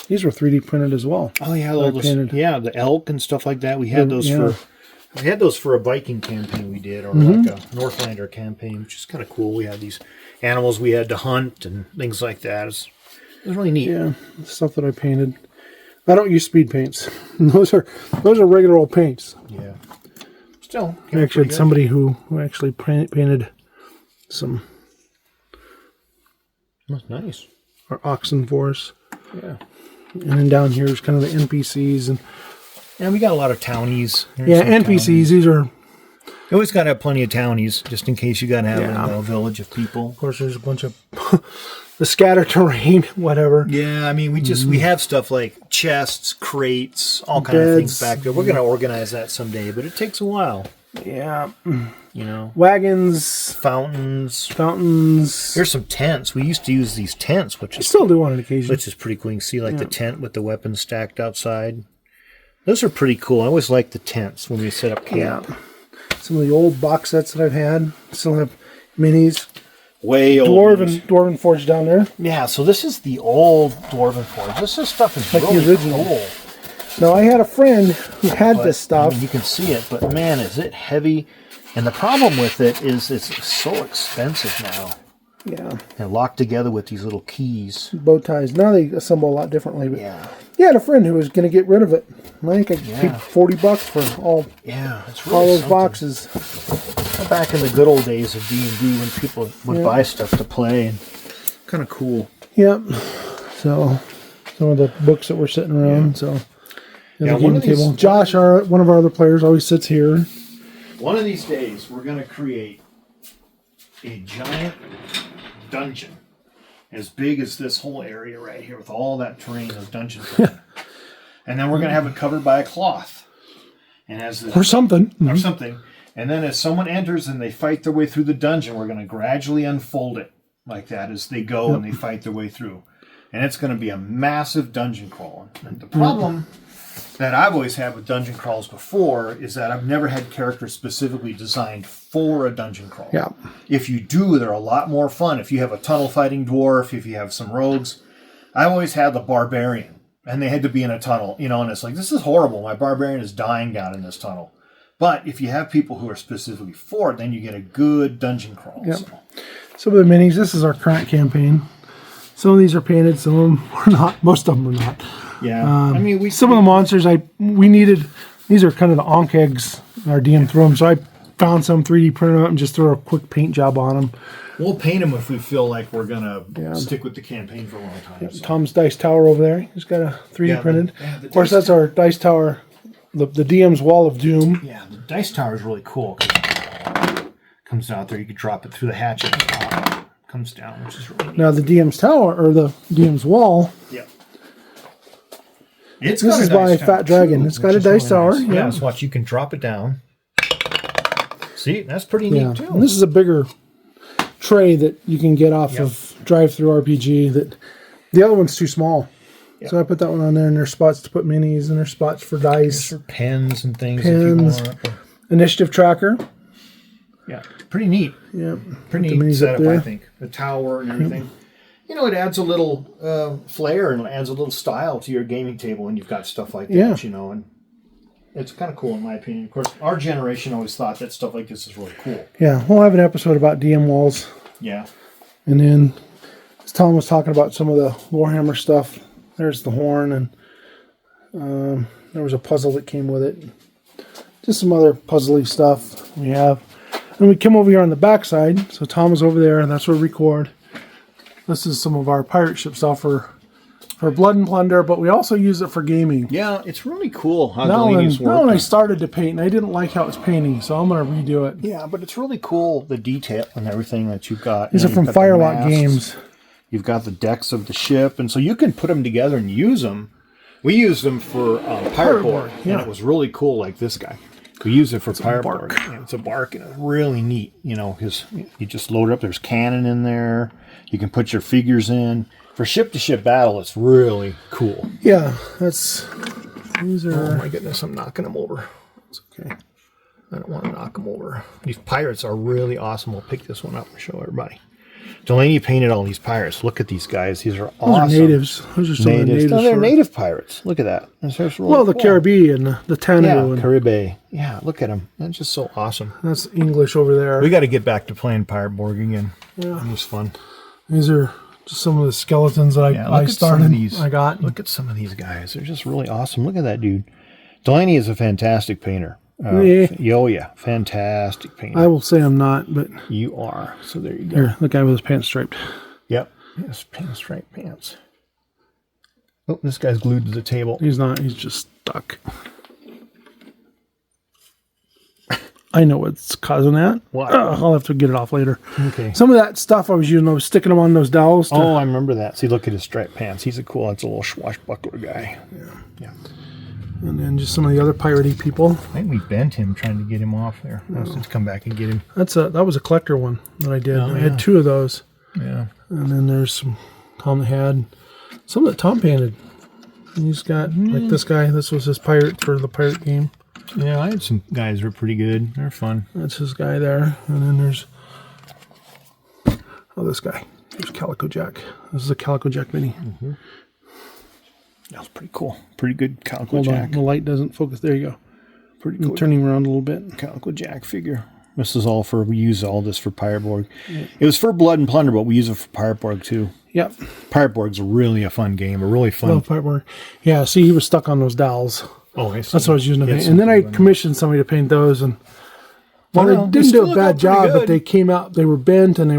3D printed as well. Oh yeah, the elk and stuff like that. We had those for a Viking campaign we did, or like a Northlander campaign, which is kind of cool. We had these animals we had to hunt and things like that. It was really neat. Yeah, stuff that I painted. I don't use speed paints. Those are regular old paints. Yeah. Still, I actually had somebody who actually painted some. That's nice. Our oxen for us. Yeah. And then down here is kind of the NPCs and we got a lot of townies. There's NPCs. Townies. These are. You always got to have plenty of townies just in case you got to have a village of people. Of course, there's a bunch of the scatter terrain, whatever. Yeah, I mean, we have stuff like chests, crates, all kind of things back there. We're going to organize that someday, but it takes a while. Yeah. You know, wagons, fountains. Here's some tents. We used to use these tents, which I still do on an occasion. Which is pretty cool. You can see the tent with the weapons stacked outside. Those are pretty cool. I always like the tents when we set up camp. Yeah. Some of the old box sets that I've had still have minis. Way old. Dwarven Forge down there. Yeah, so this is the old Dwarven Forge. This stuff is like really the original. Cool. Now, I had a friend who had this stuff. I mean, you can see it, but man, is it heavy. And the problem with it is it's so expensive now. Yeah. And locked together with these little keys. Bow ties. Now they assemble a lot differently. But yeah, I had a friend who was going to get rid of it. I think I paid $40 for all those boxes. Back in the good old days of D&D when people would buy stuff to play. And kind of cool. Yep. So, some of the books that were sitting around. So, one of these, Josh, one of our other players, always sits here. One of these days, we're going to create a giant dungeon as big as this whole area right here with all that terrain of dungeon terrain. And then we're going to have it covered by a cloth. And or something. Or something. And then as someone enters and they fight their way through the dungeon, we're going to gradually unfold it like that as they go and they fight their way through. And it's going to be a massive dungeon crawl. And the problem that I've always had with dungeon crawls before is that I've never had characters specifically designed for a dungeon crawl. Yeah. If you do, they're a lot more fun. If you have a tunnel fighting dwarf, if you have some rogues, I always had the barbarian, and they had to be in a tunnel, and it's like, this is horrible. My barbarian is dying down in this tunnel. But if you have people who are specifically for it, then you get a good dungeon crawl. Yep. Some of the minis, this is our current campaign. Some of these are painted, some of them are not. Most of them are not. Yeah, some of the monsters we needed. These are kind of the Ankh eggs. Our DM threw them, so I found some 3D printed out and just threw a quick paint job on them. We'll paint them if we feel like we're gonna stick with the campaign for a long time. Yep. So. Tom's dice tower over there. He's got a 3D printed. Of course, that's our dice tower. The DM's wall of doom. Yeah, the dice tower is really cool. It comes out there. You can drop it through the hatch at the top. Comes down, which is really neat. Now the DM's tower or the DM's wall. Yeah. This is by Fat Dragon. It's got a dice tower. Nice. Yeah, so watch, you can drop it down. See, that's pretty neat too. And this is a bigger tray that you can get off of Drive-Thru RPG. That the other one's too small. Yep. So I put that one on there, and there's spots to put minis, and there's spots for dice. There's for pens and things. Pens. If you want. Initiative tracker. Yeah, pretty neat. Yeah, pretty neat setup, I think. The tower and everything. It adds a little flair and adds a little style to your gaming table when you've got stuff like that, and it's kind of cool in my opinion. Of course, our generation always thought that stuff like this is really cool. Yeah, we'll have an episode about DM walls. Yeah. And then, as Tom was talking about some of the Warhammer stuff, there's the horn, and there was a puzzle that came with it. Just some other puzzly stuff we have. And we come over here on the backside, so Tom is over there, and that's where we record. This is some of our pirate ship stuff for Blood and Plunder, but we also use it for gaming. Yeah, it's really cool how Delaney's working. When I started to paint, and I didn't like how it was painting, so I'm going to redo it. Yeah, but it's really cool, the detail and everything that you've got. These are from Firelock Games. You've got the decks of the ship, and so you can put them together and use them. We used them for pirate board, and it was really cool, like this guy. We use it for pirate board. Yeah, it's a bark, and it's really neat, because you just load it up. There's cannon in there. You can put your figures in. For ship-to-ship battle, it's really cool. Yeah, these are... Oh my goodness, I'm knocking them over. It's okay. I don't want to knock them over. These pirates are really awesome. We'll pick this one up and show everybody. Delaney painted all these pirates. Look at these guys. These are awesome. Those are natives. Those are some of the natives. No, they're native pirates. Look at that. That's really well, the cool. Caribbean, the Tanu. Yeah, Caribe. Yeah, look at them. That's just so awesome. That's English over there. We got to get back to playing Pirate Borg again. Yeah. It was fun. These are just some of the skeletons that I started. I got. Look at some of these guys. They're just really awesome. Look at that dude. Delaney is a fantastic painter. Yeah, fantastic painter. I will say I'm not, but you are. So there you go. Here, the guy with his pants striped. Yep, his pinstripe pants. Oh, this guy's glued to the table. He's not. He's just stuck. I know what's causing that. What? I'll have to get it off later. Okay. Some of that stuff I was using, I was sticking them on those dowels. Oh, I remember that. See, look at his striped pants. He's that's a little swashbuckler guy. Yeah. And then just some of the other piratey people. I think we bent him trying to get him off there. Let's come back and get him. That was a collector one that I did. Oh, I had 2 of those. Yeah. And then there's some Tom had. Some that Tom painted. And he's got like this guy. This was his pirate for the pirate game. Yeah, I had some guys that were pretty good. They're fun. That's his guy there. And then there's this guy. There's Calico Jack. This is a Calico Jack mini. Mm-hmm. That was pretty cool. Pretty good Calico Hold Jack. on, the light doesn't focus. There you go. Pretty cool. I'm turning around a little bit. Calico Jack figure. This is all we use all this for Pirate Borg. Yeah. It was for Blood and Plunder, but we use it for Pirate Borg too. Yep. Pirate Borg's really a fun game. A really fun. Love Pirate Borg. Yeah, see, he was stuck on those dowels. Oh, I see. That's what I was using to paint. And then I commissioned somebody to paint those, and they didn't do a bad job, but they came out, they were bent, and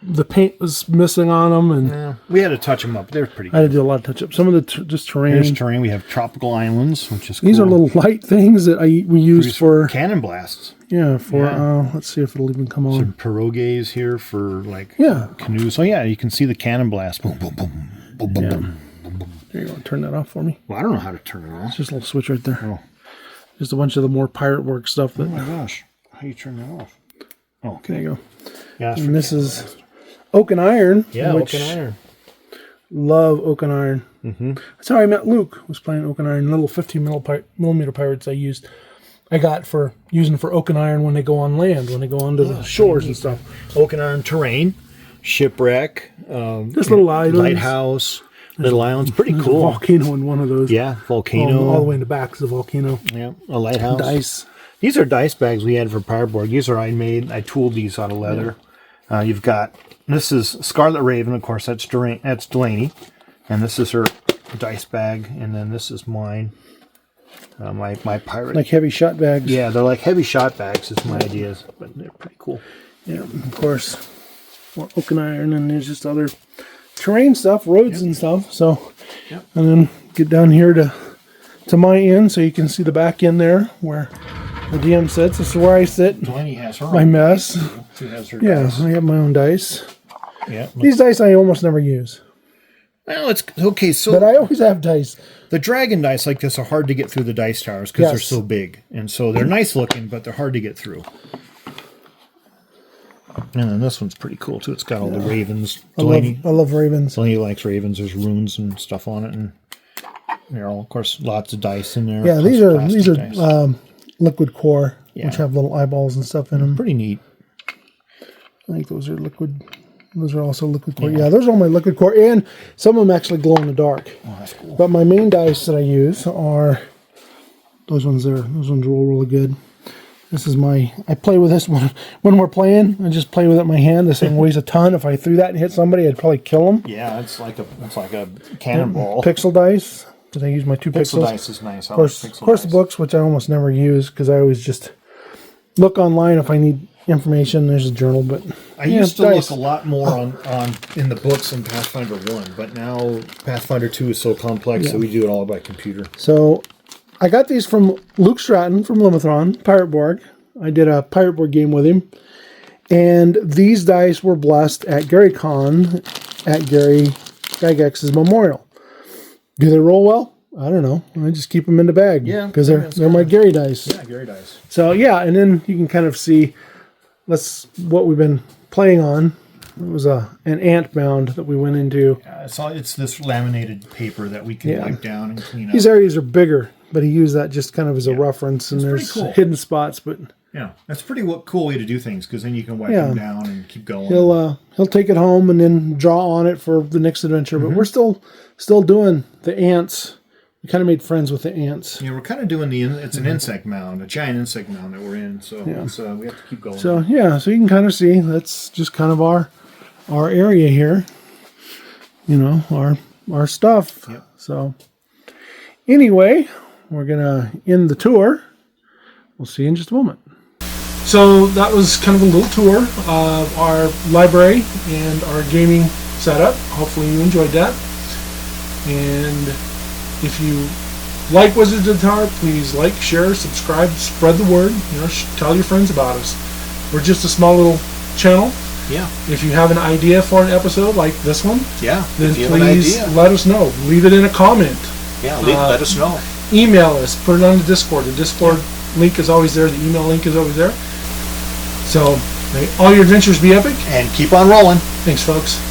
the paint was missing on them, and we had to touch them up. They're pretty good. I had to do a lot of touch up. Some of the just terrain. Here's terrain. We have tropical islands, which is cool. These are little light things that we use for cannon blasts. Yeah, let's see if it'll even come on. Some pirogues here for canoes. Oh yeah, you can see the cannon blast. Boom, boom, boom, boom, boom, boom. There you go. Turn that off for me. Well, I don't know how to turn it off. It's just a little switch right there. Oh. Just a bunch of the more pirate work stuff. Oh my gosh. How do you turn that off? Oh, okay. There you go. Yeah, and this is Oak and Iron. Yeah, Oak and Iron. Love Oak and Iron. Mm-hmm. That's how I met Luke, was playing Oak and Iron. Little 15 millimeter pirates I got for using for Oak and Iron when they go on land, when they go onto the shores and stuff. Oak and Iron terrain, shipwreck, just little islands. Lighthouse. Little islands, pretty cool. A volcano in one of those. Yeah, volcano. All the way in the back is a volcano. Yeah, a lighthouse. Dice. These are dice bags we had for Pirate Borg. These are I tooled these out of leather. Yeah. You've got, this is Scarlet Raven, of course, that's Delaney. And this is her dice bag. And then this is mine. My pirate. Like heavy shot bags. Yeah, they're like heavy shot bags is my ideas. But they're pretty cool. Yeah, of course. More Oak and Iron, and there's just other terrain stuff, roads and stuff. So, and then get down here to my end, so you can see the back end there where the DM sits. This is where I sit. Delaney has her my own mess. She has her dice. I have my own dice. Yeah, these dice I almost never use. Well, it's okay. So, but I always have dice. The dragon dice like this are hard to get through the dice towers because they're so big, and so they're nice looking, but they're hard to get through. And then this one's pretty cool too. It's got all the ravens. I love ravens. Delaney likes ravens. There's runes and stuff on it, and they're all, of course, lots of dice in there. Yeah, these are liquid core, which have little eyeballs and stuff in them. Pretty neat. I think those are liquid. Those are also liquid core. Yeah, those are all my liquid core, and some of them actually glow in the dark. Oh, that's cool. But my main dice that I use are those ones there. Those ones roll really good. This is I play with this one when we're playing. I just play with it in my hand. This thing weighs a ton. If I threw that and hit somebody, I'd probably kill them. Yeah, it's like a cannonball. Pixel dice. Because I use my 2 pixels. Pixel dice is nice. Of course, the books, which I almost never use because I always just look online if I need information. There's a journal, but I used to look a lot more on in the books in Pathfinder 1, but now Pathfinder 2 is so complex that we do it all by computer. So I got these from Luke Stratton from Limithron, Pirate Borg. I did a Pirate Borg game with him. And these dice were blessed at GaryCon at Gary Gygax's memorial. Do they roll well? I don't know. I just keep them in the bag. Yeah. Because they're my Gary dice. Yeah, Gary dice. So, yeah, and then you can kind of see what we've been playing on. It was an ant mound that we went into. It's this laminated paper that we can wipe down and clean up. These areas are bigger, but he used that just kind of as a reference. And there's hidden spots, but that's a pretty cool way to do things, because then you can wipe them down and keep going. He'll take it home and then draw on it for the next adventure. But we're still doing the ants. We kind of made friends with the ants. Yeah, we're kind of doing it's an insect mound, a giant insect mound that we're in. So we have to keep going. So so you can kind of see that's just kind of our area here. You know, our stuff. Yep. So anyway, we're gonna end the tour. We'll see you in just a moment. So that was kind of a little tour of our library and our gaming setup. Hopefully you enjoyed that. And if you like Wizards of the Tower, please like, share, subscribe, spread the word. Tell your friends about us. We're just a small little channel. Yeah. If you have an idea for an episode like this one, then please let us know. Leave it in a comment. Yeah, let us know. Email us. Put it on the Discord. The Discord link is always there. The email link is always there. So, may all your adventures be epic. And keep on rolling. Thanks, folks.